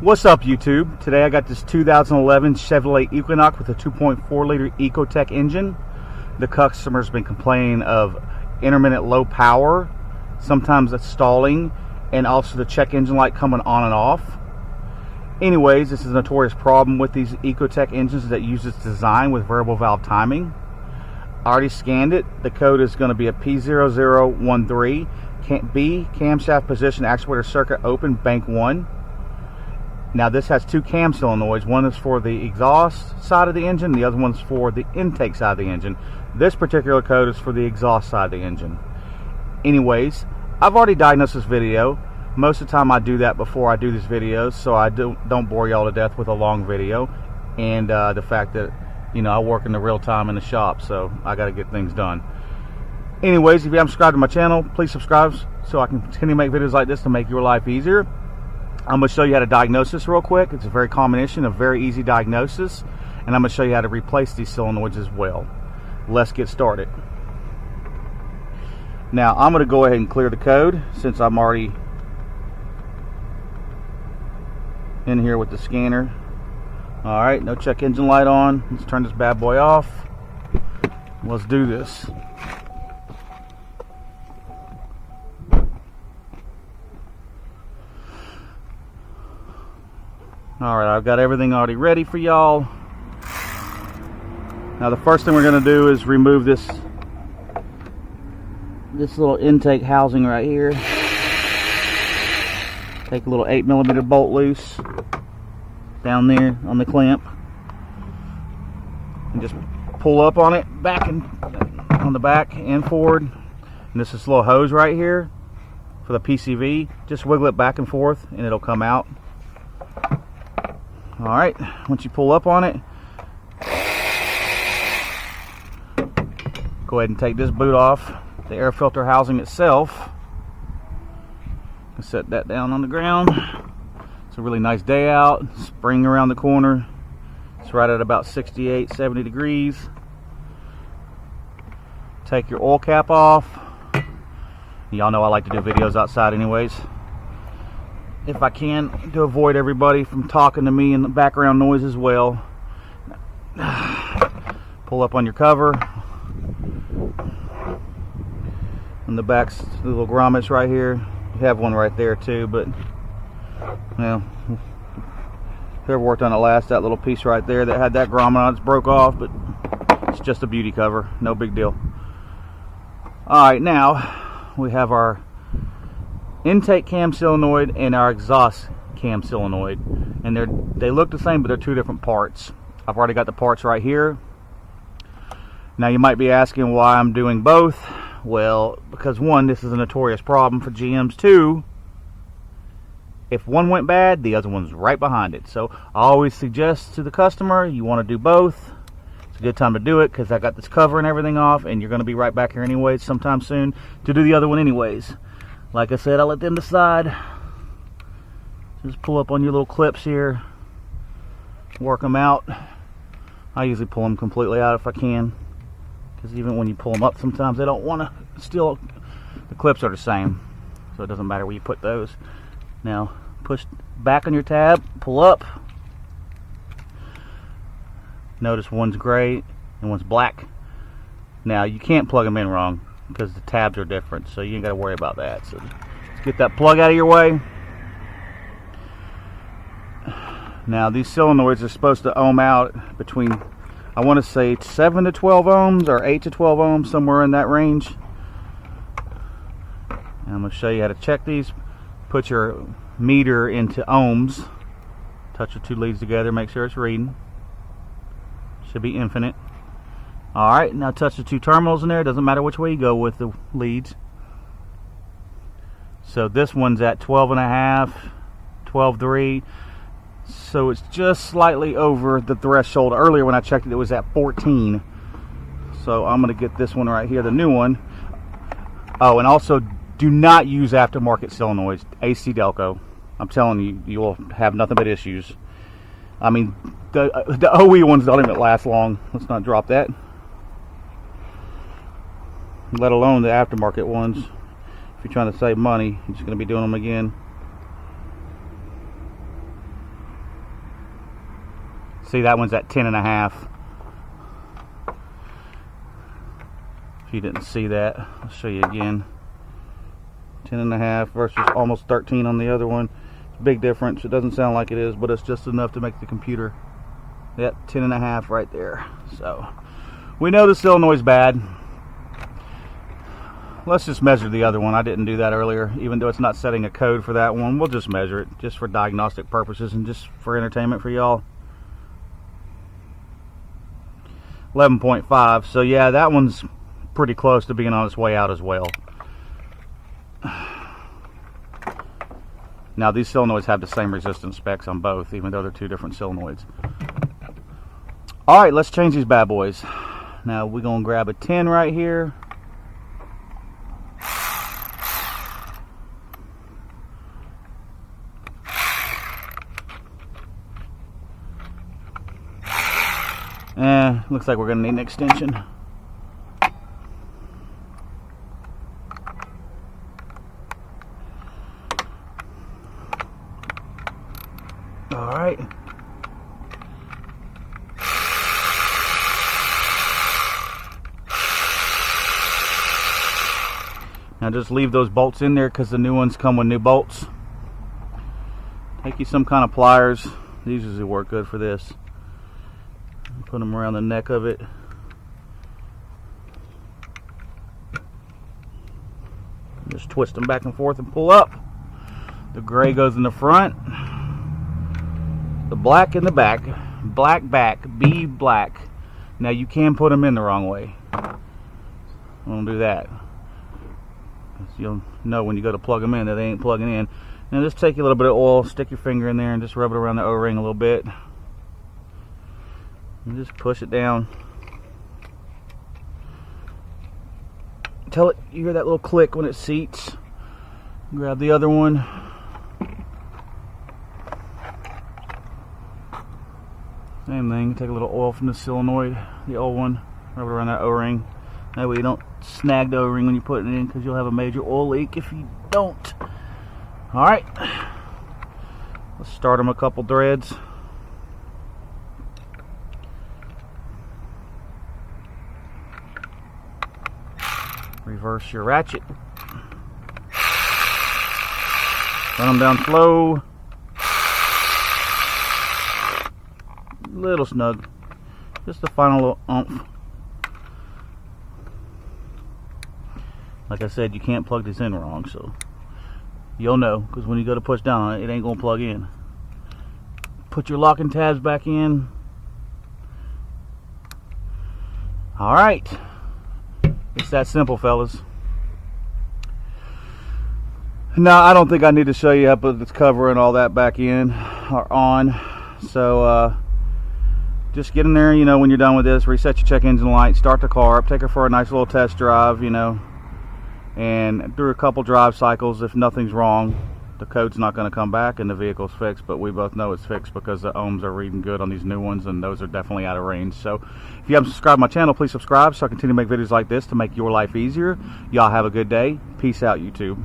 What's up, YouTube? Today I got this 2011 Chevy Equinox with a 2.4 liter Ecotec engine. The customer's been complaining of intermittent low power, sometimes it's stalling, and also the check engine light coming on and off. Anyways, this is a notorious problem with these Ecotec engines that use its design with variable valve timing. I already scanned it. The code is going to be a p0013. B, camshaft position actuator circuit open, bank 1. Now this has two cam solenoids. One is for the exhaust side of the engine, the other one's for the intake side of the engine. This particular code is for the exhaust side of the engine. Anyways, I've already diagnosed this video. Most of the time I do that before I do these videos, so I don't bore y'all to death with a long video. And the fact that, you know, I work in the real time in the shop, so I got to get things done. Anyways, if you haven't subscribed to my channel, please subscribe so I can continue to make videos like this to make your life easier. I'm going to show you how to diagnose this real quick. It's a very common issue, a very easy diagnosis, and I'm going to show you how to replace these solenoids as well. Let's get started. Now I'm going to go ahead and clear the code since I'm already in here with the scanner. Alright, no check engine light on. Let's turn this bad boy off. Let's do this. Alright, I've got everything already ready for y'all. Now the first thing we're going to do is remove this little intake housing right here. Take a little 8mm bolt loose down there on the clamp and just pull up on it, back and on the back and forward. And this is this little hose right here for the PCV. Just wiggle it back and forth and it'll come out. Alright, once you pull up on it, go ahead and take this boot off the air filter housing itself. Set that down on the ground. It's a really nice day out, spring around the corner. It's right at about 68-70 degrees. Take your oil cap off. Y'all know I like to do videos outside anyways, if I can, to avoid everybody from talking to me and the background noise as well. Pull up on your cover. On the back's the little grommets right here. You have one right there too, but well, whoever worked on it last, that little piece right there that had that grommet on it's broke off, but it's just a beauty cover, no big deal. Alright, now we have our intake cam solenoid and our exhaust cam solenoid, and they look the same, but they're two different parts. I've already got the parts right here. Now you might be asking why I'm doing both. Well, because one, this is a notorious problem for GMs. Two, if one went bad, the other one's right behind it. So I always suggest to the customer, you want to do both. It's a good time to do it because I got this cover and everything off, and you're going to be right back here anyways sometime soon to do the other one anyways. Like I said, I'll let them decide. Just pull up on your little clips here, work them out. I usually pull them completely out if I can, because even when you pull them up, sometimes they don't want to. Still, the clips are the same, so it doesn't matter where you put those. Now, push back on your tab, pull up. Notice one's gray and one's black. Now, you can't plug them in wrong, because the tabs are different, so you ain't got to worry about that. So let's get that plug out of your way. Now these solenoids are supposed to ohm out between, I want to say 7 to 12 ohms or 8 to 12 ohms, somewhere in that range. And I'm going to show you how to check these. Put your meter into ohms, touch the two leads together, make sure it's reading. Should be infinite. Alright, now touch the two terminals in there. Doesn't matter which way you go with the leads. So this one's at 12.5, 12.3. So it's just slightly over the threshold. Earlier when I checked it was at 14. So I'm going to get this one right here, the new one. Oh, and also do not use aftermarket solenoids. AC Delco. I'm telling you, you will have nothing but issues. I mean, the OE ones don't even last long. Let's not drop that. Let alone the aftermarket ones. If you're trying to save money, you're just going to be doing them again. See, that one's at 10.5. If you didn't see that, I'll show you again. 10.5 versus almost 13 on the other one. It's a big difference. It doesn't sound like it is, but it's just enough to make the computer. Yep, 10.5 right there. So we know the solenoid's bad. Let's just measure the other one. I didn't do that earlier, even though it's not setting a code for that one. We'll just measure it, just for diagnostic purposes and just for entertainment for y'all. 11.5. So yeah, that one's pretty close to being on its way out as well. Now these solenoids have the same resistance specs on both, even though they're two different solenoids. Alright, let's change these bad boys. Now we're going to grab a 10 right here. Looks like we're going to need an extension. Alright. Now just leave those bolts in there because the new ones come with new bolts. Take you some kind of pliers. These usually work good for this. Put them around the neck of it. Just twist them back and forth and pull up. The gray goes in the front. The black in the back. Black back. Be black. Now you can put them in the wrong way. Don't do that. You'll know when you go to plug them in that they ain't plugging in. Now just take a little bit of oil, stick your finger in there and just rub it around the O-ring a little bit. And just push it down until you hear that little click when it seats. Grab the other one. Same thing, take a little oil from the solenoid, the old one, rub it around that O-ring. That way you don't snag the O-ring when you put it in, because you'll have a major oil leak if you don't. Alright, let's start them a couple threads. Reverse your ratchet. Run them down slow. Little snug. Just the final little oomph. Like I said, you can't plug this in wrong, so you'll know, because when you go to push down on it, it ain't going to plug in. Put your locking tabs back in. Alright. It's that simple, fellas. Now, I don't think I need to show you how to put this cover and all that back in or on. So, just get in there, you know, when you're done with this, reset your check engine light, start the car up, take her for a nice little test drive, you know, and through a couple drive cycles. If nothing's wrong, the code's not going to come back and the vehicle's fixed, but we both know it's fixed because the ohms are reading good on these new ones, and those are definitely out of range. So if you haven't subscribed to my channel, please subscribe so I continue to make videos like this to make your life easier. Y'all have a good day. Peace out, YouTube.